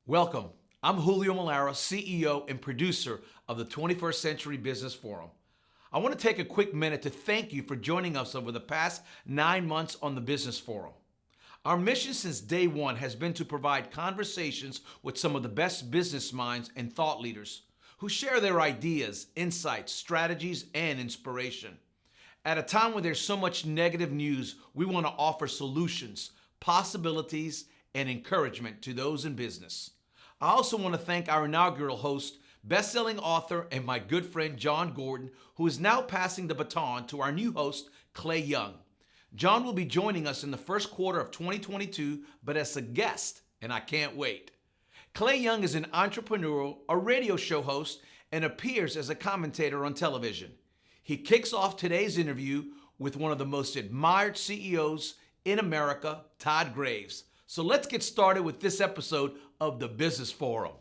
Welcome. I'm Julio Malara, CEO and producer of the 21st Century Business Forum. I want to take a quick minute to thank you for joining us over the past 9 months on the Business Forum. Our mission since day one has been to provide conversations with some of the best business minds and thought leaders who share their ideas, insights, strategies, and inspiration. At a time when there's so much negative news, we want to offer solutions, possibilities, and encouragement to those in business. I also want to thank our inaugural host, best-selling author, and my good friend John Gordon, who is now passing the baton to our new host, Clay Young. John will be joining us in the first quarter of 2022, but as a guest, and I can't wait. Clay Young is an entrepreneurial, a radio show host, and appears as a commentator on television. He kicks off today's interview with one of the most admired CEOs in America, Todd Graves. So let's get started with this episode of the Business Forum.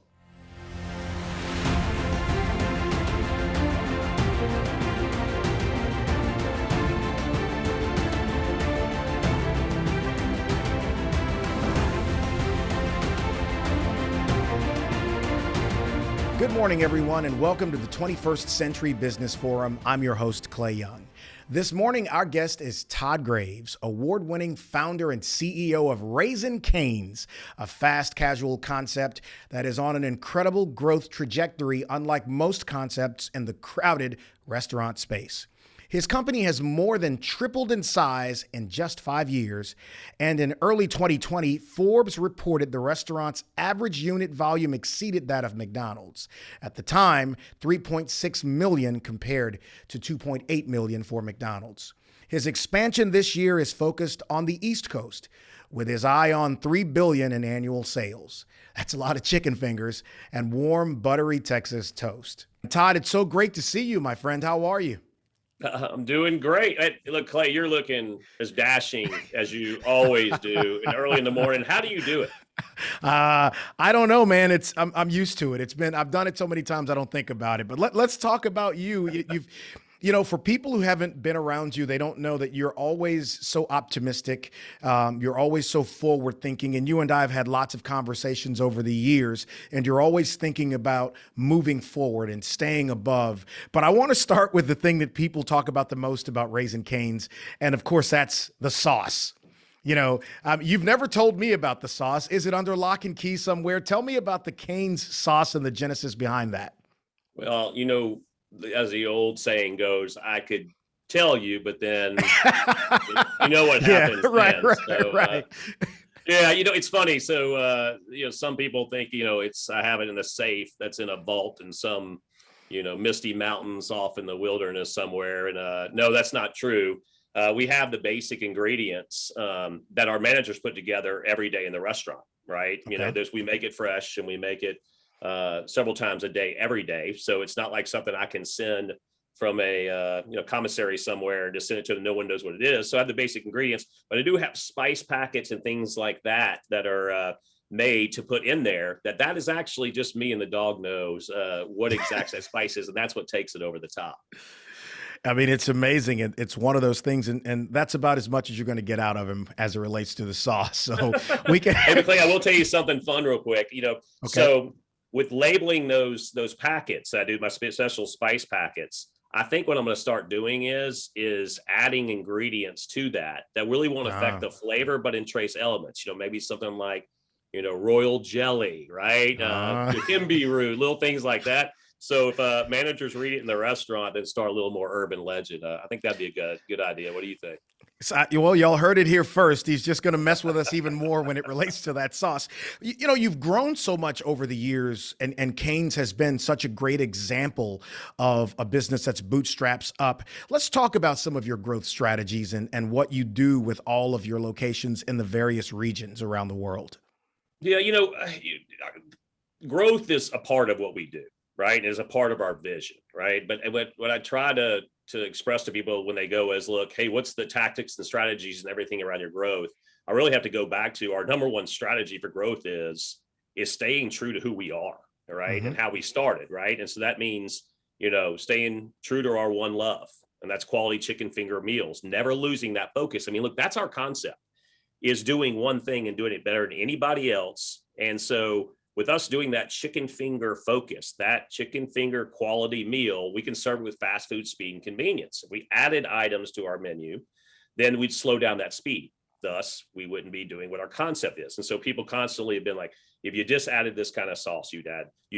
Good morning, everyone, and welcome to the 21st Century Business Forum. I'm your host, Clay Young. This morning, our guest is Todd Graves, award-winning founder and CEO of Raising Cane's, a fast casual concept that is on an incredible growth trajectory, unlike most concepts in the crowded restaurant space. His company has more than tripled in size in just 5 years, and in early 2020, Forbes reported the restaurant's average unit volume exceeded that of McDonald's. At the time, 3.6 million compared to 2.8 million for McDonald's. His expansion this year is focused on the East Coast, with his eye on $3 billion in annual sales. That's a lot of chicken fingers and warm, buttery Texas toast. Todd, it's so great to see you, my friend. How are you? I'm doing great. Look, Clay, you're looking as dashing as you always do and early in the morning. How do you do it? I don't know, man. I'm used to it. I've done it so many times I don't think about it. But let's talk about you. For people who haven't been around you, they don't know that you're always so optimistic. You're always so forward thinking. And you and I have had lots of conversations over the years, and you're always thinking about moving forward and staying above. But I want to start with the thing that people talk about the most about Raising Cane's. And of course, that's the sauce. You've never told me about the sauce. Is it under lock and key somewhere? Tell me about the Cane's sauce and the genesis behind that. Well, as the old saying goes, I could tell you, but then you know what happens. Yeah, right, then. right, So, right. it's funny. So, some people think, I have it in a safe that's in a vault in some, misty mountains off in the wilderness somewhere. And no, that's not true. We have the basic ingredients that our managers put together every day in the restaurant, right? Okay. We make it fresh and we make it several times a day, every day. So it's not like something I can send from a commissary somewhere and just send it to them. No one knows what it is. So I have the basic ingredients, but I do have spice packets and things like that are made to put in there. That is actually just me and the dog knows what exact that spice is, and that's what takes it over the top. I mean, it's amazing. It's one of those things, and that's about as much as you're going to get out of him as it relates to the sauce. So we can. Hey, Clay, I will tell you something fun real quick. Okay. So with labeling those packets, I do my special spice packets. I think what I'm going to start doing is adding ingredients to that really won't affect the flavor, but in trace elements. Maybe something like royal jelly, right? Himby root, little things like that. So if managers read it in the restaurant, then start a little more urban legend. I think that'd be a good idea. What do you think? Well, y'all heard it here first. He's just going to mess with us even more when it relates to that sauce. You've grown so much over the years, and Cane's has been such a great example of a business that's bootstraps up. Let's talk about some of your growth strategies and what you do with all of your locations in the various regions around the world. Yeah, growth is a part of what we do, right? And is a part of our vision, right? But what I try to express to people when they go is, look, hey, what's the tactics and strategies and everything around your growth? I really have to go back to our number one strategy for growth is staying true to who we are, right? Mm-hmm. And how we started, right? And so that means, staying true to our one love, and that's quality chicken finger meals, never losing that focus. I mean, look, that's our concept, is doing one thing and doing it better than anybody else. And so with us doing that chicken finger focus, that chicken finger quality meal, we can serve it with fast food speed and convenience. If we added items to our menu, then we'd slow down that speed. Thus, we wouldn't be doing what our concept is. And so people constantly have been like, if you just added this kind of sauce, you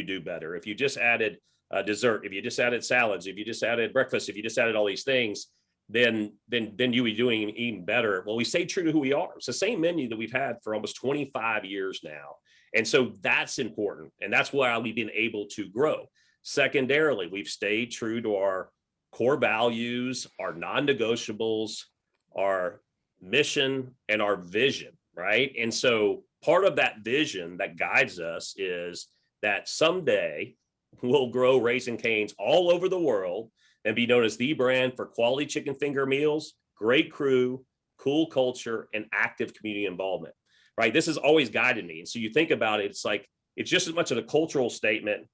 do better. If you just added dessert, if you just added salads, if you just added breakfast, if you just added all these things, then you would be doing even better. Well, we stay true to who we are. It's the same menu that we've had for almost 25 years now. And so that's important. And that's why we've been able to grow. Secondarily, we've stayed true to our core values, our non-negotiables, our mission, and our vision, right? And so part of that vision that guides us is that someday we'll grow Raising Cane's all over the world and be known as the brand for quality chicken finger meals, great crew, cool culture, and active community involvement, right? This has always guided me. And so you think about it, it's like, it's just as much of a cultural statement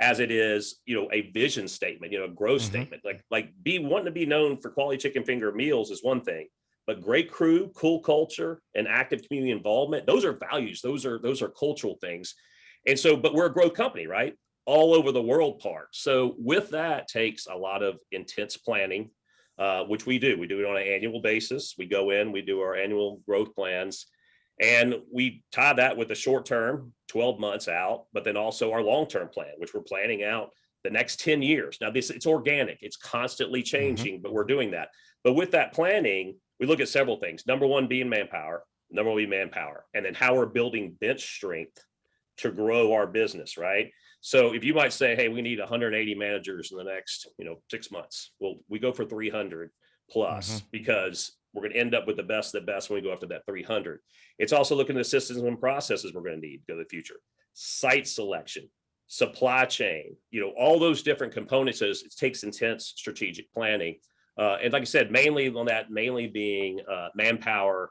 as it is, a vision statement, a growth statement. Like wanting to be known for quality chicken finger meals is one thing, but great crew, cool culture, and active community involvement, those are values. Those are cultural things. And so, but we're a growth company, right? All over the world part. So with that takes a lot of intense planning, which we do. We do it on an annual basis. We go in, we do our annual growth plans, and we tie that with the short term, 12 months out, but then also our long-term plan, which we're planning out the next 10 years. Now it's organic, it's constantly changing, but we're doing that. But with that planning, we look at several things. Number one being manpower, and then how we're building bench strength to grow our business, right? So if you might say, hey, we need 180 managers in the next, 6 months. Well, we go for 300 plus because we're going to end up with the best when we go after that 300. It's also looking at the systems and processes we're going to need to go to the future. Site selection, supply chain, all those different components. It takes intense strategic planning. And like I said, mainly being manpower,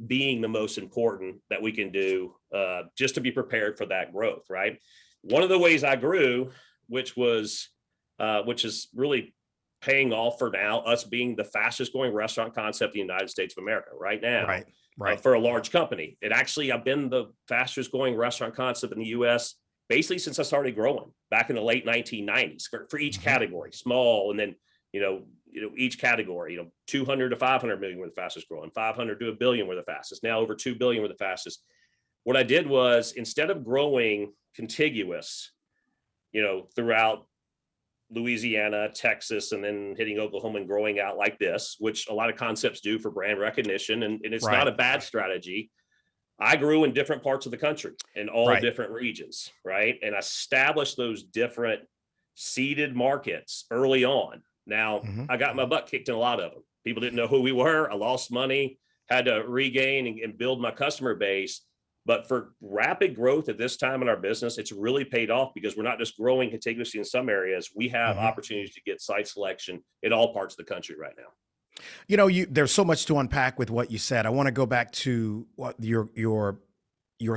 being the most important that we can do just to be prepared for that growth, right? One of the ways I grew, which is really paying off for now, us being the fastest growing restaurant concept in the United States of America right now, right. For a large company. I've been the fastest growing restaurant concept in the US basically since I started growing back in the late 1990s for each category, small, and then, each category, 200 to 500 million were the fastest growing, 500 to a billion were the fastest, now over 2 billion were the fastest. What I did was, instead of growing contiguous, throughout Louisiana, Texas, and then hitting Oklahoma and growing out like this, which a lot of concepts do for brand recognition, and it's not a bad strategy. I grew in different parts of the country in all different regions, right? And I established those different seeded markets early on. Now, I got my butt kicked in a lot of them. People didn't know who we were. I lost money, had to regain and build my customer base. But for rapid growth at this time in our business, it's really paid off because we're not just growing contiguously in some areas. We have opportunities to get site selection in all parts of the country right now. There's so much to unpack with what you said. I want to go back to what your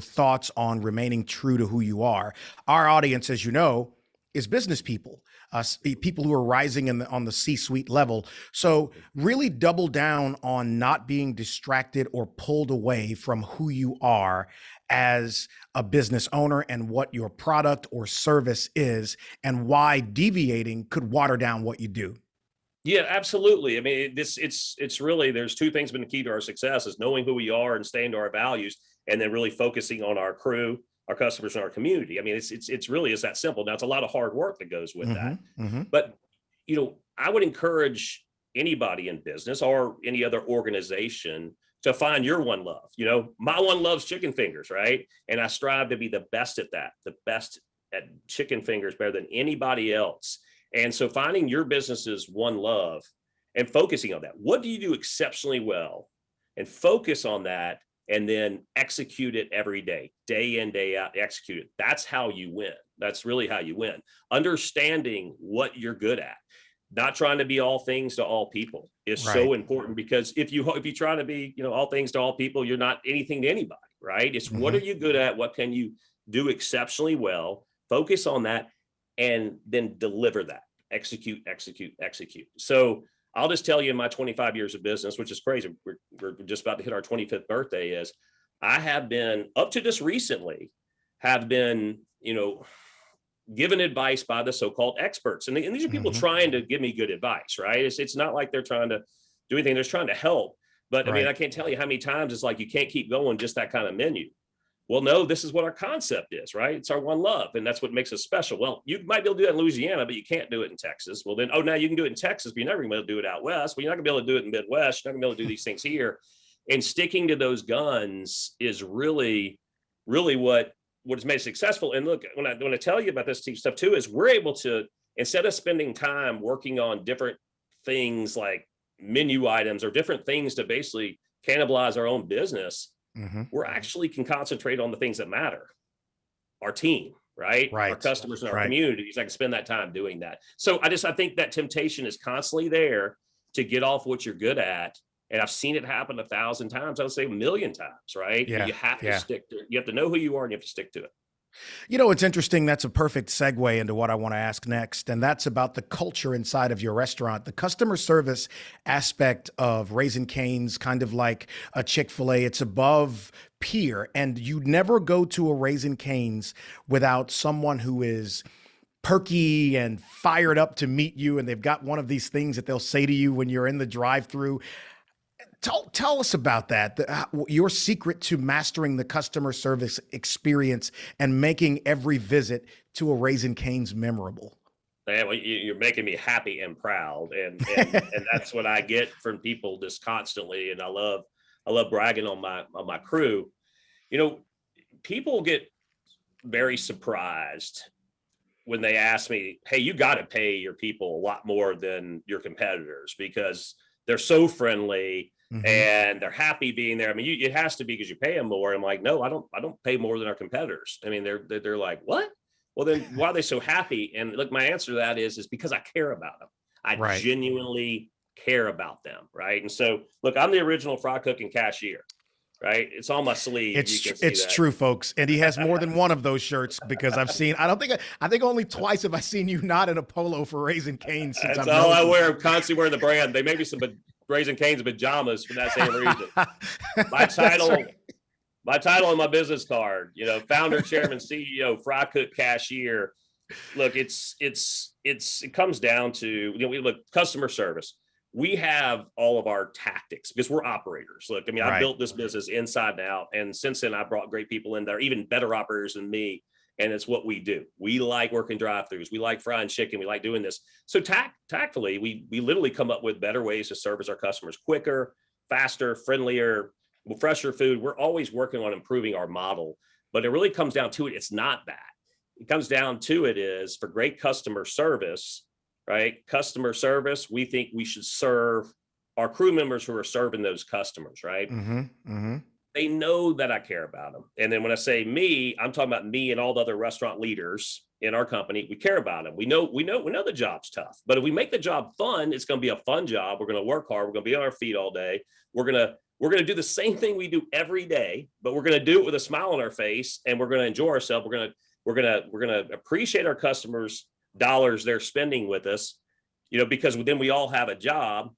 thoughts on remaining true to who you are. Our audience, as you know, is business people, people who are rising on the C-suite level. So really double down on not being distracted or pulled away from who you are as a business owner and what your product or service is, and why deviating could water down what you do. Yeah, absolutely. I mean, it's really, there's two things been the key to our success: is knowing who we are and staying to our values, and then really focusing on our crew, our customers, and our community. I mean, it's really is that simple. Now, it's a lot of hard work that goes with that. But, I would encourage anybody in business or any other organization to find your one love. My one love's chicken fingers, right? And I strive to be the best at that, the best at chicken fingers, better than anybody else. And so finding your business's one love and focusing on that. What do you do exceptionally well? And focus on that, and then execute it every day in, day out, execute it. That's how you win. That's really how you win. Understanding what you're good at, not trying to be all things to all people is so important, because if you try to be, all things to all people, you're not anything to anybody, right? It's what are you good at? What can you do exceptionally well? Focus on that, and then deliver that. Execute. So I'll just tell you, in my 25 years of business, which is crazy, we're just about to hit our 25th birthday, is I have been, up to just recently, have been, given advice by the so-called experts. And these are people trying to give me good advice, right? It's not like they're trying to do anything. They're just trying to help. But I mean, I can't tell you how many times it's like, you can't keep going just that kind of menu. Well, no, this is what our concept is, right? It's our one love. And that's what makes us special. Well, you might be able to do it in Louisiana, but you can't do it in Texas. Well, then, now you can do it in Texas, but you're never gonna be able to do it out West. Well, you're not gonna be able to do it in Midwest. You're not gonna be able to do these things here. And sticking to those guns is really, really what has made it successful. And look, when I tell you about this stuff too, is we're able to, instead of spending time working on different things like menu items or different things to basically cannibalize our own business, we're actually can concentrate on the things that matter. Our team, right? Our customers and our communities. I can spend that time doing that. So I think that temptation is constantly there to get off what you're good at. And I've seen it happen 1,000 times. I would say 1,000,000 times, right? Yeah. You have to stick to it. You have to know who you are and you have to stick to it. It's interesting. That's a perfect segue into what I want to ask next. And that's about the culture inside of your restaurant, the customer service aspect of Raising Cane's, kind of like a Chick-fil-A. It's above peer. And you never go to a Raising Cane's without someone who is perky and fired up to meet you. And they've got one of these things that they'll say to you when you're in the drive-thru. Tell us about that, your secret to mastering the customer service experience and making every visit to a Raising Cane's memorable. Man, well, you're making me happy and proud, and and that's what I get from people just constantly. And I love bragging on my crew. People get very surprised when they ask me, "Hey, you got to pay your people a lot more than your competitors because they're so friendly." And they're happy being there. I mean, it has to be because you pay them more. I'm like, no, I don't pay more than our competitors. I mean, they're like, what? Well, then why are they so happy? And look, my answer to that is because I care about them. I genuinely care about them, right? And so, look, I'm the original fry cook and cashier, right? It's on my sleeve. It's true, folks. And he has more than one of those shirts because I think only twice have I seen you not in a polo for Raising Cane's since That's all I wear. I'm constantly wearing the brand. They may be some Raising Cane's pajamas for that same reason. My title on my business card, founder, chairman, CEO, fry cook, cashier. Look, it comes down to, look, customer service. We have all of our tactics because we're operators. Look, I mean, I built this business inside and out. And since then I brought great people in there, even better operators than me. And it's what we do. We like working drive-thrus. We like frying chicken. We like doing this. So tactfully, we literally come up with better ways to service our customers quicker, faster, friendlier, fresher food. We're always working on improving our model, but it really comes down to it. It's not that. It comes down to it is for great customer service, right? Customer service, we think we should serve our crew members who are serving those customers, right? They know that I care about them. And then when I say me, I'm talking about me and all the other restaurant leaders in our company. We care about them. We know the job's tough, but if we make the job fun, it's going to be a fun job. We're going to work hard. We're going to be on our feet all day. We're going to do the same thing we do every day, but we're going to do it with a smile on our face and we're going to enjoy ourselves. We're going to appreciate our customers' dollars they're spending with us, because then we all have a job.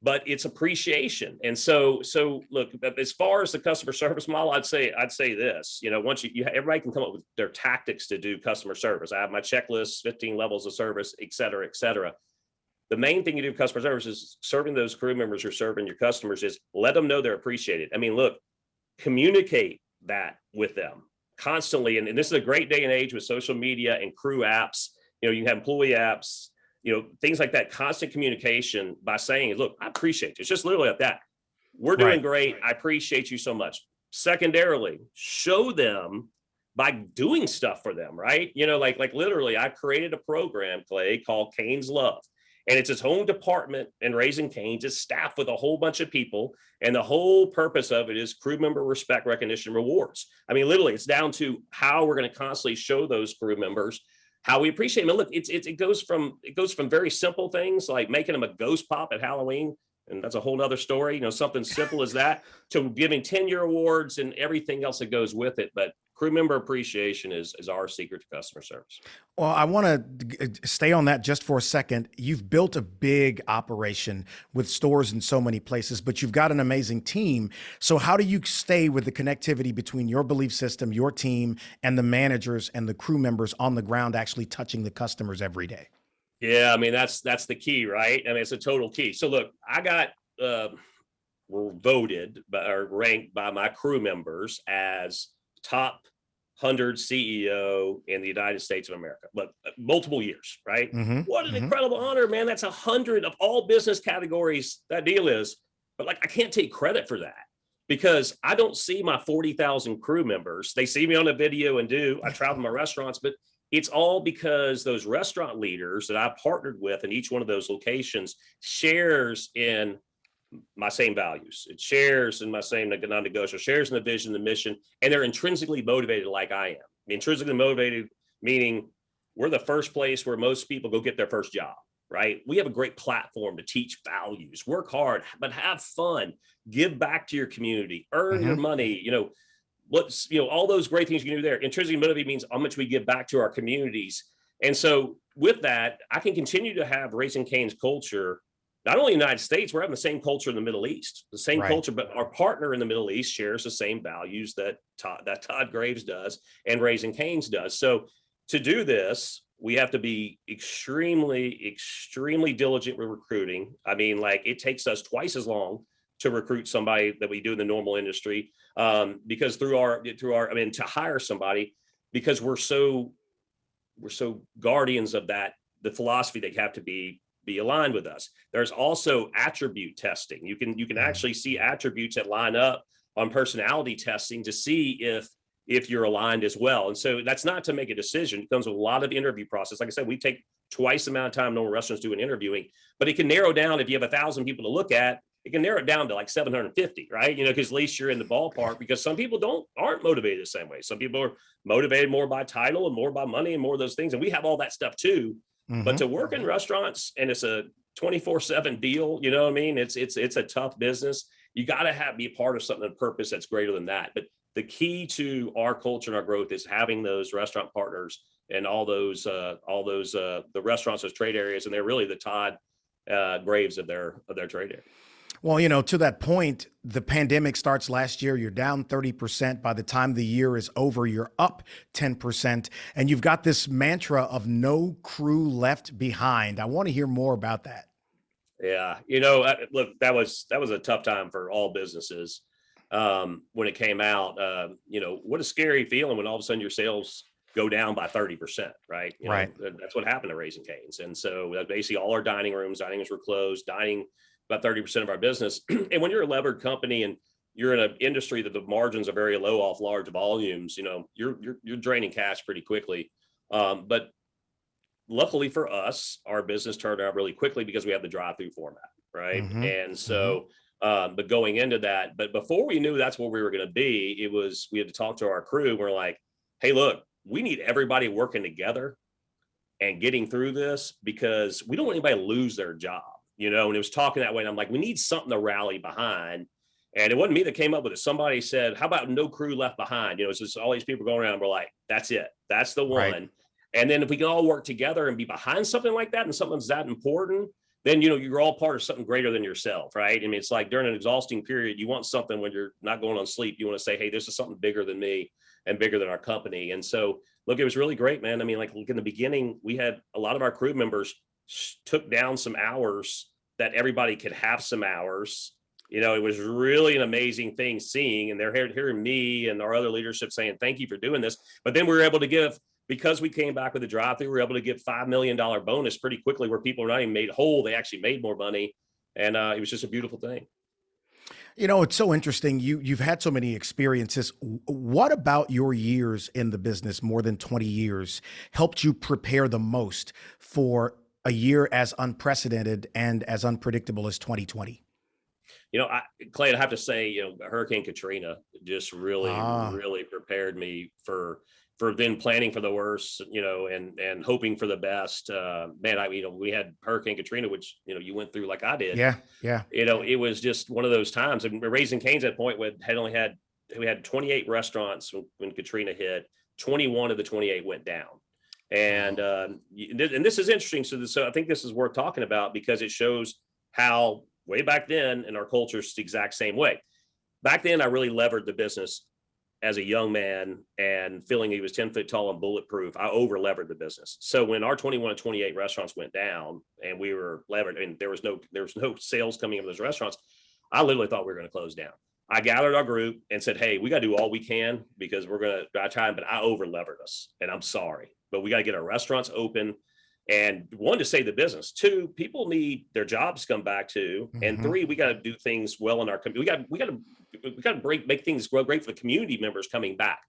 But it's appreciation. And so look, as far as the customer service model, I'd say this, once everybody can come up with their tactics to do customer service. I have my checklist, 15 levels of service, et cetera, et cetera. The main thing you do with customer service is serving those crew members who are serving your customers is let them know they're appreciated. I mean, look, communicate that with them constantly. And this is a great day and age with social media and crew apps. You can have employee apps, things like that, constant communication by saying, look, I appreciate you. It's just literally like that. We're doing great. I appreciate you so much. Secondarily, show them by doing stuff for them, right? Like literally, I created a program, Clay, called Cane's Love. And it's its own department in Raising Cane's. It's staffed with a whole bunch of people. And the whole purpose of it is crew member respect, recognition, rewards. I mean, literally, it's down to how we're going to constantly show those crew members how we appreciate them. And look, it goes from very simple things like making them a ghost pop at Halloween and that's a whole nother story, something simple as that, to giving 10-year awards and everything else that goes with it. But crew member appreciation is our secret to customer service. Well, I want to stay on that just for a second. You've built a big operation with stores in so many places, but you've got an amazing team. So how do you stay with the connectivity between your belief system, your team, and the managers and the crew members on the ground actually touching the customers every day? Yeah, I mean, that's the key, right? I mean, it's a total key. So look, I got were voted or ranked by my crew members as top 100 CEO in the United States of America, but multiple years, right? What an incredible honor, man. That's 100 of all business categories. That deal is, but like, I can't take credit for that because I don't see my 40,000 crew members. They see me on a video and I travel my restaurants, but it's all because those restaurant leaders that I partnered with in each one of those locations shares in my same values. It shares in my same non-negotiable, shares in the vision, the mission, and they're intrinsically motivated like I am. Intrinsically motivated, meaning we're the first place where most people go get their first job, right? We have a great platform to teach values, work hard, but have fun, give back to your community, earn your money, all those great things you can do there. Intrinsically motivated means how much we give back to our communities. And so with that, I can continue to have Raising Cane's culture. Not only in the United States, we're having the same culture in the Middle East, the same culture, but our partner in the Middle East shares the same values that Todd Graves does and Raising Cane's does. So to do this, we have to be extremely, extremely diligent with recruiting. I mean, like, it takes us twice as long to recruit somebody that we do in the normal industry, because to hire somebody, because we're so guardians of that, the philosophy, they have to be aligned with us. There's also attribute testing. You can actually see attributes that line up on personality testing to see if you're aligned as well. And so that's not to make a decision. It comes with a lot of interview process. Like I said, we take twice the amount of time normal restaurants do in interviewing, but it can narrow down. If you have 1,000 people to look at, it can narrow it down to like 750, right? Because at least you're in the ballpark, because some people aren't motivated the same way. Some people are motivated more by title and more by money and more of those things. And we have all that stuff too. But to work in restaurants, and it's a 24/7 deal, you know what I mean? It's a tough business. You got to be a part of something of purpose that's greater than that. But the key to our culture and our growth is having those restaurant partners and all those the restaurants, those trade areas, and they're really the Todd Graves of their trade area. Well, to that point, the pandemic starts last year. You're down 30%. By the time the year is over, you're up 10%. And you've got this mantra of no crew left behind. I want to hear more about that. Yeah. Look, that was a tough time for all businesses when it came out. What a scary feeling when all of a sudden your sales go down by 30%, right? Right. That's what happened to Raising Cane's. And so basically all our dining rooms were closed, about 30% of our business. And when you're a levered company and you're in an industry that the margins are very low off large volumes, you're draining cash pretty quickly. But luckily for us, our business turned out really quickly because we have the drive-through format, right? And so, but going into that, but before we knew that's where we were going to be, we had to talk to our crew. We're like, hey, look, we need everybody working together and getting through this because we don't want anybody to lose their job. And it was talking that way. And I'm like, we need something to rally behind. And it wasn't me that came up with it. Somebody said, how about no crew left behind? It's just all these people going around. We're like, that's it. That's the one. Right. And then if we can all work together and be behind something like that and something's that important, then, you're all part of something greater than yourself, right? I mean, it's like during an exhausting period, you want something when you're not going on sleep. You want to say, hey, this is something bigger than me and bigger than our company. And so, look, it was really great, man. I mean, like in the beginning, we had a lot of our crew members took down some hours that everybody could have some hours. It was really an amazing thing seeing, and they're hearing me and our other leadership saying, thank you for doing this. But then we were able to give, because we came back with the drive-through, we were able to give $5 million bonus pretty quickly where people were not even made whole. They actually made more money. And it was just a beautiful thing. It's so interesting. You've had so many experiences. What about your years in the business, more than 20 years, helped you prepare the most for a year as unprecedented and as unpredictable as 2020? Clay, I have to say, Hurricane Katrina just really prepared me for, for then planning for the worst, and hoping for the best. Man, we had Hurricane Katrina, which, you went through like I did. Yeah. Yeah. It was just one of those times. And Raising Cane's at a point where we had 28 restaurants when Katrina hit. 21 of the 28 went down. And this is interesting. So I think this is worth talking about because it shows how way back then in our culture it's the exact same way. Back then, I really levered the business as a young man and feeling he was 10 foot tall and bulletproof. I over levered the business. So when our 21 and 28 restaurants went down and we were levered and there was no sales coming in those restaurants, I literally thought we were going to close down. I gathered our group and said, hey, we got to do all we can because we're going to try, but I over levered us and I'm sorry, but we got to get our restaurants open. And one, to save the business. Two, people need their jobs to come back to. And three, we got to do things well in our community. We got to make things grow great for the community members coming back.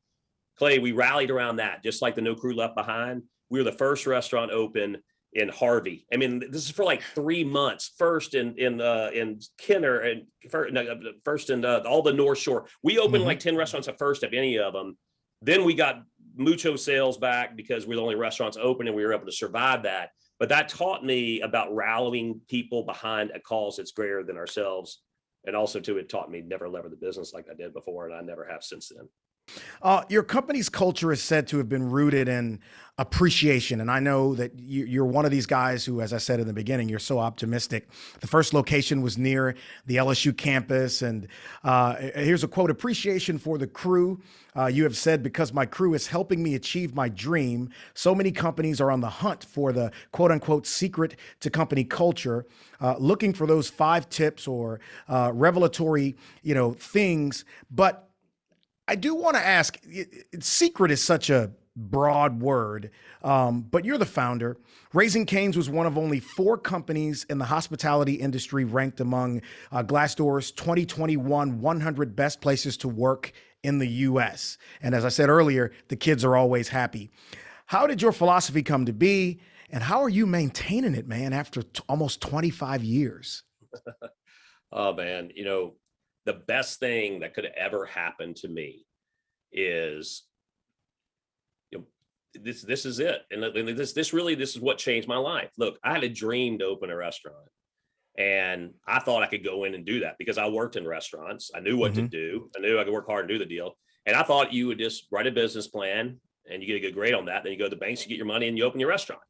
Clay, we rallied around that, just like the No Crew Left Behind. We were the first restaurant open in Harvey. I mean, this is for like 3 months. First in Kenner and first in all the North Shore. We opened like 10 restaurants at first of any of them. Then we got mucho sales back because we're the only restaurants open and we were able to survive that. But that taught me about rallying people behind a cause that's greater than ourselves. And also too, it taught me never lever the business like I did before. And I never have since then. Your company's culture is said to have been rooted in appreciation. And I know that you're one of these guys who, as I said in the beginning, you're so optimistic. The first location was near the LSU campus. And here's a quote: appreciation for the crew. You have said, because my crew is helping me achieve my dream. So many companies are on the hunt for the quote unquote secret to company culture, looking for those 5 tips or revelatory, things. But I do want to ask, secret is such a broad word, but you're the founder. Raising Cane's was one of only 4 companies in the hospitality industry ranked among Glassdoor's 2021 100 best places to work in the U.S. And as I said earlier, the kids are always happy. How did your philosophy come to be? And how are you maintaining it, man, after almost 25 years? Oh, man, the best thing that could ever happen to me is, this is it. And this is what changed my life. Look, I had a dream to open a restaurant and I thought I could go in and do that because I worked in restaurants. I knew what to do. I knew I could work hard and do the deal. And I thought you would just write a business plan and you get a good grade on that. Then you go to the banks, you get your money and you open your restaurant.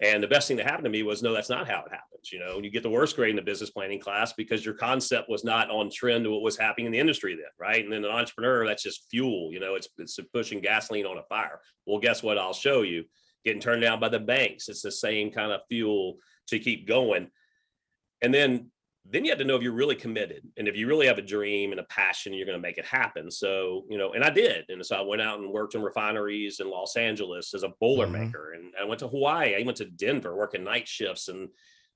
And the best thing that happened to me was, no, that's not how it happens. You get the worst grade in the business planning class because your concept was not on trend to what was happening in the industry then, right? And then an entrepreneur, that's just fuel, it's pushing gasoline on a fire. Well, guess what? I'll show you. Getting turned down by the banks. It's the same kind of fuel to keep going. And then you have to know if you're really committed and if you really have a dream and a passion, you're going to make it happen. So, and I did. And so I went out and worked in refineries in Los Angeles as a Boilermaker. And I went to Hawaii. I went to Denver working night shifts, and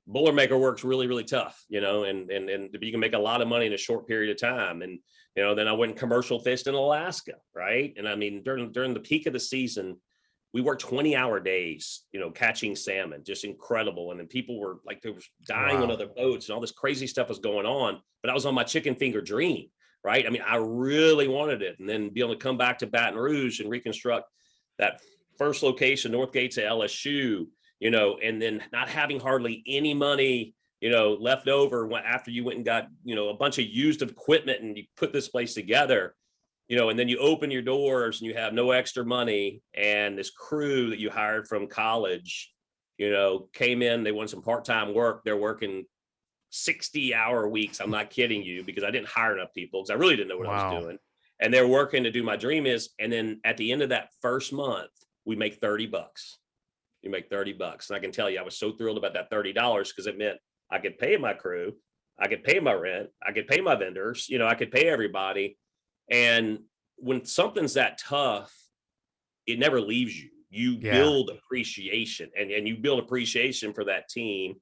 Boilermaker works really, really tough, and you can make a lot of money in a short period of time. And, then I went and commercial fished in Alaska. Right. And I mean, during the peak of the season, we worked 20-hour days, catching salmon, just incredible. And then people were like, they were dying on other boats and all this crazy stuff was going on, but I was on my chicken finger dream, right? I mean, I really wanted it. And then be able to come back to Baton Rouge and reconstruct that first location, North Gates at LSU, and then not having hardly any money, left over after you went and got, a bunch of used equipment and you put this place together. And then you open your doors and you have no extra money. And this crew that you hired from college, came in, they wanted some part-time work. They're working 60-hour weeks. I'm not kidding you, because I didn't hire enough people because I really didn't know what I was doing. And they're working to do my dream is. And then at the end of that first month, we make $30. You make $30. And I can tell you, I was so thrilled about that $30 because it meant I could pay my crew. I could pay my rent. I could pay my vendors. I could pay everybody. And when something's that tough, it never leaves you. You build appreciation and you build appreciation for that team.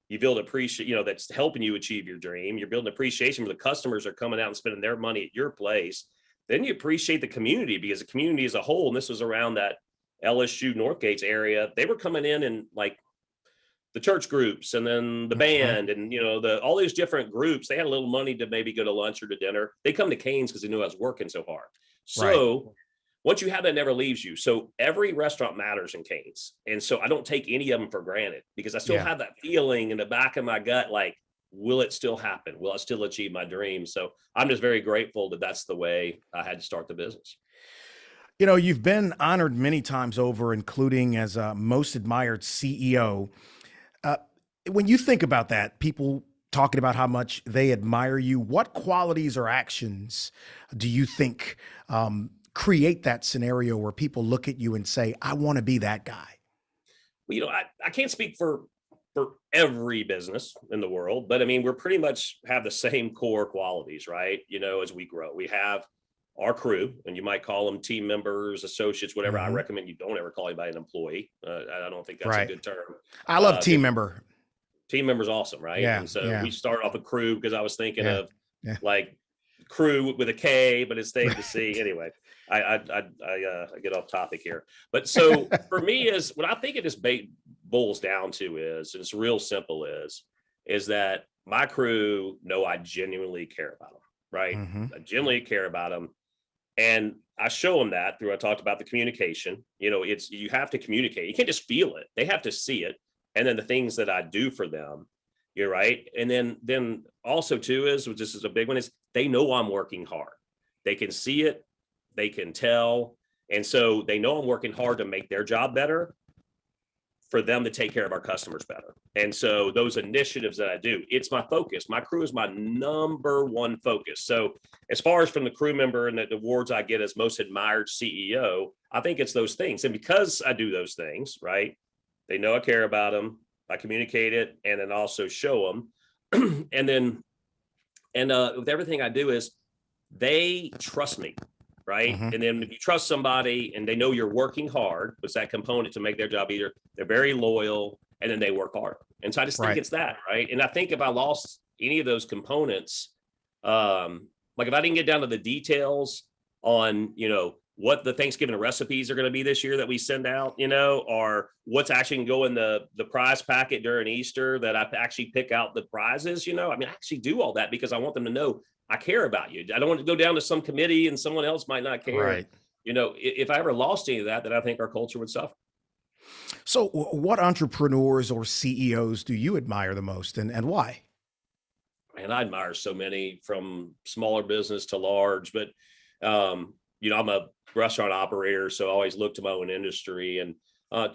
You build appreciation, that's helping you achieve your dream. You're building appreciation for the customers are coming out and spending their money at your place. Then you appreciate the community because the community as a whole, and this was around that LSU Northgates area, they were coming in and like the church groups and then the band and, all these different groups, they had a little money to maybe go to lunch or to dinner. They come to Cane's because they knew I was working so hard. So once you have that, it never leaves you. So every restaurant matters in Cane's. And so I don't take any of them for granted because I still have that feeling in the back of my gut, like, will it still happen? Will I still achieve my dream? So I'm just very grateful that that's the way I had to start the business. You know, you've been honored many times over, including as a most admired CEO. Uh, when you think about that, people talking about how much they admire you, what qualities or actions do you think create that scenario where people look at you and say, I want to be that guy? Well, I can't speak for every business in the world, but I mean, we're pretty much have the same core qualities, right? As we grow, we have our crew, and you might call them team members, associates, whatever. I recommend you don't ever call anybody an employee. I don't think that's a good term. I love team member. Team member's awesome, right? Yeah, and so we started off a crew because I was thinking of like crew with a K, but it's stayed the C. Anyway, I get off topic here. But so for me, is what I think it just boils down to is, and it's real simple, is that my crew know I genuinely care about them, right? I genuinely care about them. And I show them that through, I talked about the communication. You have to communicate. You can't just feel it. They have to see it. And then the things that I do for them, you're right. And then also too which this is a big one, is they know I'm working hard. They can see it, they can tell. And so they know I'm working hard to make their job better, for them to take care of our customers better. And so those initiatives that I do, it's my focus. My crew is my number one focus. So as far as from the crew member and the awards I get as most admired CEO, I think it's those things. And because I do those things, right, they know I care about them. I communicate it and then also show them. and with everything I do is they trust me. Right. And then if you trust somebody and they know you're working hard, it's that component to make their job easier. They're very loyal and then they work hard. And so I just think it's that. Right. And I think if I lost any of those components, like if I didn't get down to the details on, what the Thanksgiving recipes are going to be this year that we send out, or what's actually going to go in the prize packet during Easter, that I actually pick out the prizes, I actually do all that because I want them to know I care about you. I don't want to go down to some committee and someone else might not care. Right. If I ever lost any of that, then I think our culture would suffer. So what entrepreneurs or CEOs do you admire the most and why? Man, I admire so many, from smaller business to large, but, I'm a restaurant operator, so I always look to my own industry. And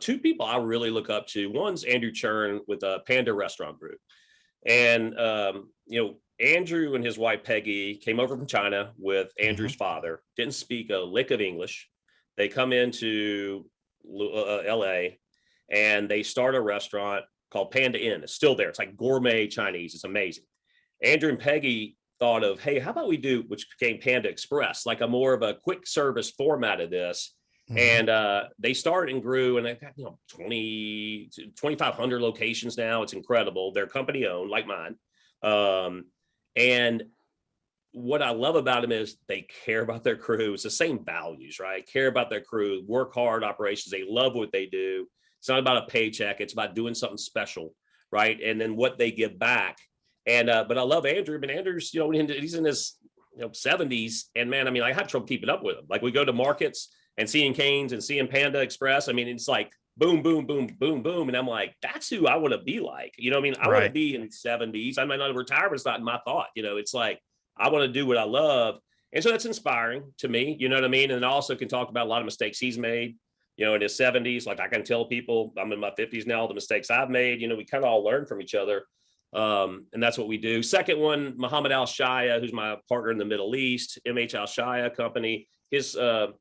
two people I really look up to. One's Andrew Churn with Panda Restaurant Group. And, Andrew and his wife, Peggy, came over from China with Andrew's father, didn't speak a lick of English. They come into LA and they start a restaurant called Panda Inn. It's still there. It's like gourmet Chinese. It's amazing. Andrew and Peggy thought of, hey, how about we do, which became Panda Express, like a more of a quick service format of this. And they started and grew, and they've got 2,500 locations now. It's incredible. They're company owned, like mine. And what I love about them is they care about their crew. It's the same values, right? Care about their crew, work hard operations. They love what they do. It's not about a paycheck. It's about doing something special, right? And then what they give back. And but I love Andrew. But Andrew's, he's in his 70s, and man, I had trouble keeping up with him. Like we go to markets and seeing Cane's and seeing Panda Express. It's like boom, boom, boom, boom, boom. And I'm like, that's who I want to be like. I want to be in the 70s. I might not retire, but it's not in my thought. It's like, I want to do what I love. And so that's inspiring to me. You know what I mean? And I also can talk about a lot of mistakes he's made, in his 70s. Like I can tell people, I'm in my 50s now, the mistakes I've made. We kind of all learn from each other. And that's what we do. Second one, Muhammad Al Shaya, who's my partner in the Middle East, MH Al Shaya company. His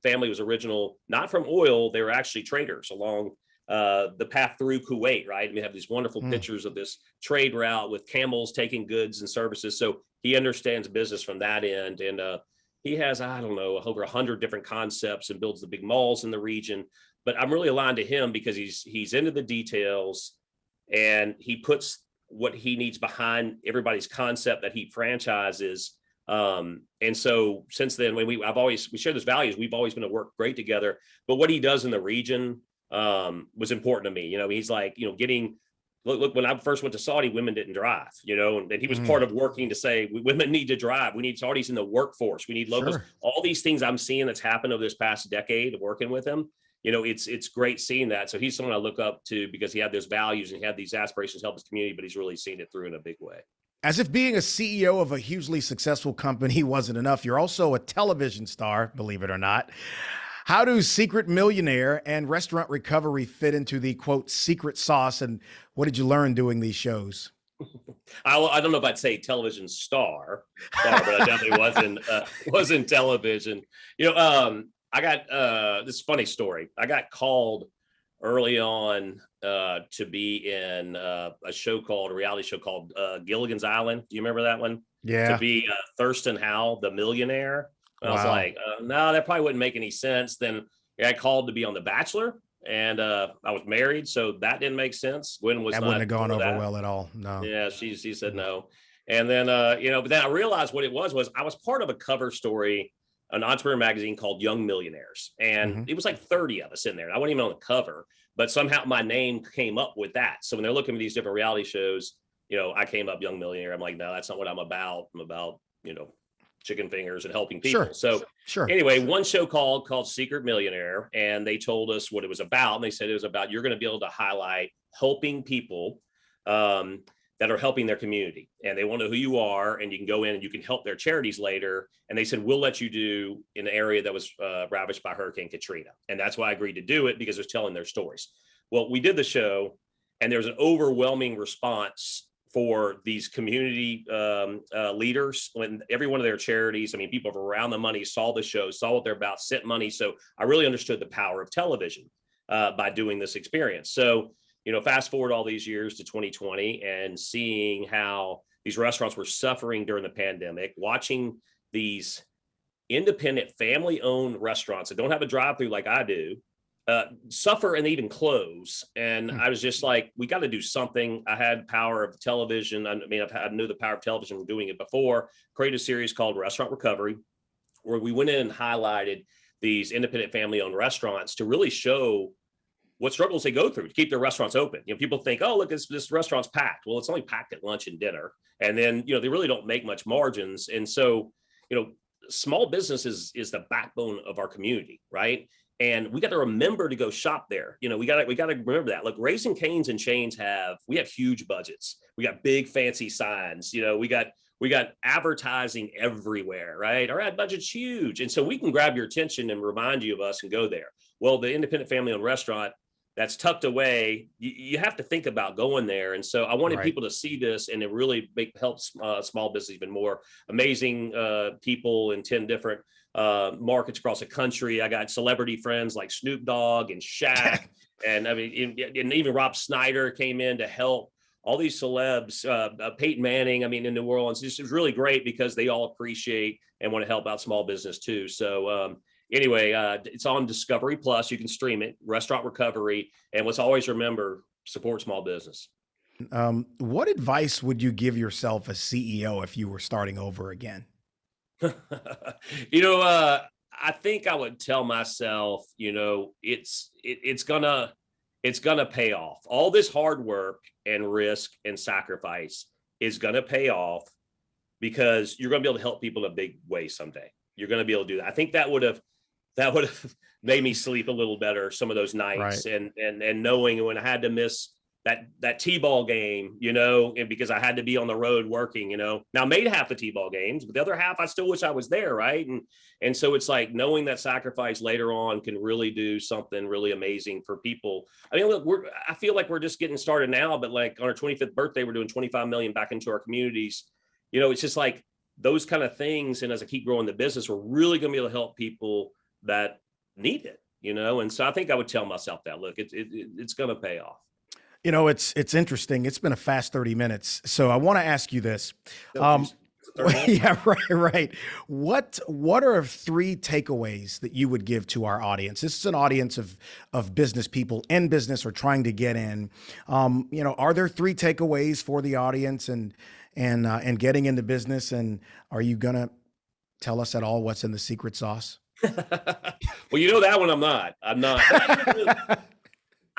family was original, not from oil. They were actually traders along the path through Kuwait, right? We have these wonderful pictures of this trade route with camels taking goods and services. So he understands business from that end. And he has, over 100 different concepts and builds the big malls in the region. But I'm really aligned to him because he's into the details, and he puts what he needs behind everybody's concept that he franchises. And so since then, when we share those values, we've always been to work great together. But what he does in the region was important to me. He's like, getting look, when I first went to Saudi, women didn't drive, and he was part of working to say women need to drive. We need Saudis in the workforce. We need locals. Sure. All these things I'm seeing that's happened over this past decade of working with him. It's great seeing that. So he's someone I look up to because he had those values and he had these aspirations to help his community, but he's really seen it through in a big way. As if being a CEO of a hugely successful company wasn't enough, you're also a television star, believe it or not. How do Secret Millionaire and Restaurant Recovery fit into the, quote, secret sauce? And what did you learn doing these shows? I don't know if I'd say television star, but I definitely was in television. I got this funny story. I got called early on to be in a reality show called Gilligan's Island. Do you remember that one? Yeah. To be Thurston Howell, the millionaire. And I was like, no, that probably wouldn't make any sense. Then I got called to be on The Bachelor, and I was married, so that didn't make sense. Gwen was that not wouldn't have gone over that. well at all. No. Yeah, she said no. And then but then I realized what it was I was part of a cover story, an entrepreneur magazine called Young Millionaires, and it was like 30 of us in there. I wasn't even on the cover, but somehow my name came up with that. So when they're looking at these different reality shows, I came up Young Millionaire. I'm like, no, that's not what I'm about. I'm about chicken fingers and helping people. Sure. Anyway, one show called Secret Millionaire, and they told us what it was about. And they said it was about, you're going to be able to highlight helping people that are helping their community, and they want to know who you are, and you can go in and you can help their charities later. And they said, we'll let you do in the area that was ravaged by Hurricane Katrina. And that's why I agreed to do it, because it was telling their stories. Well, we did the show, and there's an overwhelming response for these community leaders. When every one of their charities, people from around the money saw the show, saw what they're about, sent money. So I really understood the power of television by doing this experience. So, fast forward all these years to 2020 and seeing how these restaurants were suffering during the pandemic, watching these independent family-owned restaurants that don't have a drive-through like I do, suffer and even close. And I was just like, we got to do something. I had power of television. I knew the power of television from doing it before. Created a series called Restaurant Recovery, where we went in and highlighted these independent family-owned restaurants to really show what struggles they go through to keep their restaurants open. People think, oh, look, this restaurant's packed. Well, it's only packed at lunch and dinner. And then, they really don't make much margins. And so, small business is the backbone of our community, right? And we got to remember to go shop there. We got to remember that. Look, Raising Cane's and Chains we have huge budgets. We got big fancy signs. We got advertising everywhere, right? Our ad budget's huge. And so we can grab your attention and remind you of us and go there. Well, the independent family-owned restaurant that's tucked away, you have to think about going there. And so I wanted people to see this, and it really help small business even more. Amazing people in 10 different markets across the country. I got celebrity friends like Snoop Dogg and Shaq, and even Rob Snyder came in to help. All these celebs, Peyton Manning, in New Orleans. This is really great because they all appreciate and want to help out small business too. So anyway, it's on Discovery Plus. You can stream it, Restaurant Recovery. And let's always remember, support small business. What advice would you give yourself as CEO if you were starting over again? I think I would tell myself, it's gonna pay off. All this hard work and risk and sacrifice is gonna pay off, because you're gonna be able to help people in a big way someday. You're gonna be able to do that. I think that would have made me sleep a little better some of those nights, and knowing when I had to miss that T-ball game, and because I had to be on the road working, Now I made half the T-ball games, but the other half I still wish I was there, right? And so it's like knowing that sacrifice later on can really do something really amazing for people. Look, I feel like we're just getting started now, but like on our 25th birthday, we're doing 25 million back into our communities. It's just like those kind of things. And as I keep growing the business, we're really going to be able to help people that need it, And so I think I would tell myself that, look, it's going to pay off. It's interesting. It's been a fast 30 minutes. So I want to ask you this. Yeah, right. What are 3 takeaways that you would give to our audience? This is an audience of business people in business or trying to get in. Are there 3 takeaways for the audience and getting into business? And are you going to tell us at all what's in the secret sauce? Well, that one I'm not.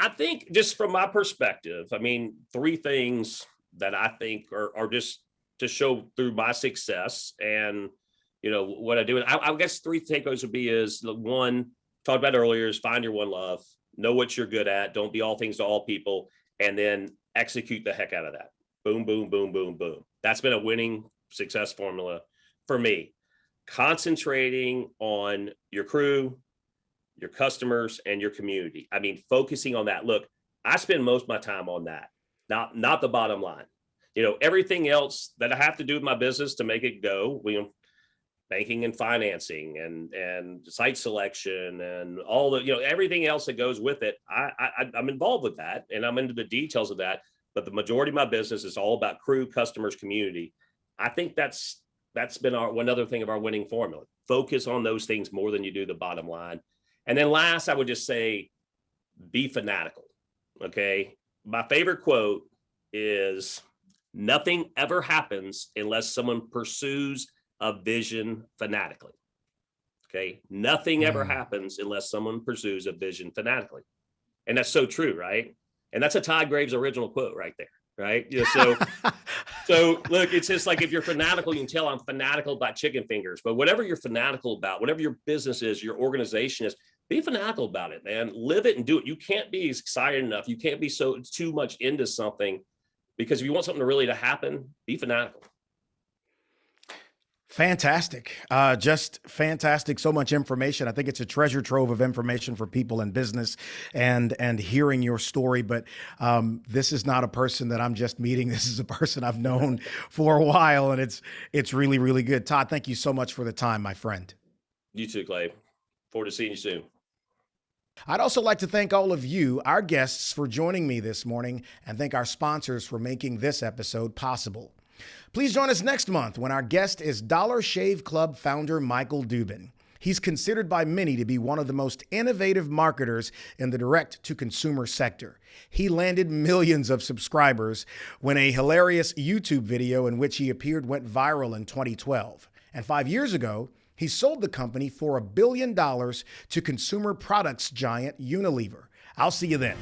I think just from my perspective, I mean, three things that I think are just to show through my success and, what I do. And I guess three takeaways would be is one, talked about earlier, is find your one love, know what you're good at, don't be all things to all people, and then execute the heck out of that. Boom, boom, boom, boom, boom. That's been a winning success formula for me. Concentrating on your crew, your customers, and your community. I mean, focusing on that. Look, I spend most of my time on that, not the bottom line. Everything else that I have to do with my business to make it go, banking and financing and site selection and all the, everything else that goes with it. I'm involved with that and I'm into the details of that. But the majority of my business is all about crew, customers, community. I think that's been one other thing of our winning formula. Focus on those things more than you do the bottom line. And then last, I would just say, be fanatical. Okay. My favorite quote is, nothing ever happens unless someone pursues a vision fanatically. Okay. Nothing ever happens unless someone pursues a vision fanatically. And that's so true, right? And that's a Todd Graves original quote right there. Right. So look, it's just like, if you're fanatical, you can tell I'm fanatical about chicken fingers, but whatever you're fanatical about, whatever your business is, your organization is, be fanatical about it, man. Live it and do it. You can't be excited enough. You can't be too much into something, because if you want something to happen, be fanatical. Fantastic. Just fantastic. So much information. I think it's a treasure trove of information for people in business and hearing your story. But this is not a person that I'm just meeting. This is a person I've known for a while, and it's really, really good. Todd, thank you so much for the time, my friend. You too, Clay. Forward to seeing you soon. I'd also like to thank all of you, our guests, for joining me this morning, and thank our sponsors for making this episode possible. Please join us next month when our guest is Dollar Shave Club founder Michael Dubin. He's considered by many to be one of the most innovative marketers in the direct-to-consumer sector. He landed millions of subscribers when a hilarious YouTube video in which he appeared went viral in 2012. And 5 years ago, he sold the company for $1 billion to consumer products giant Unilever. I'll see you then.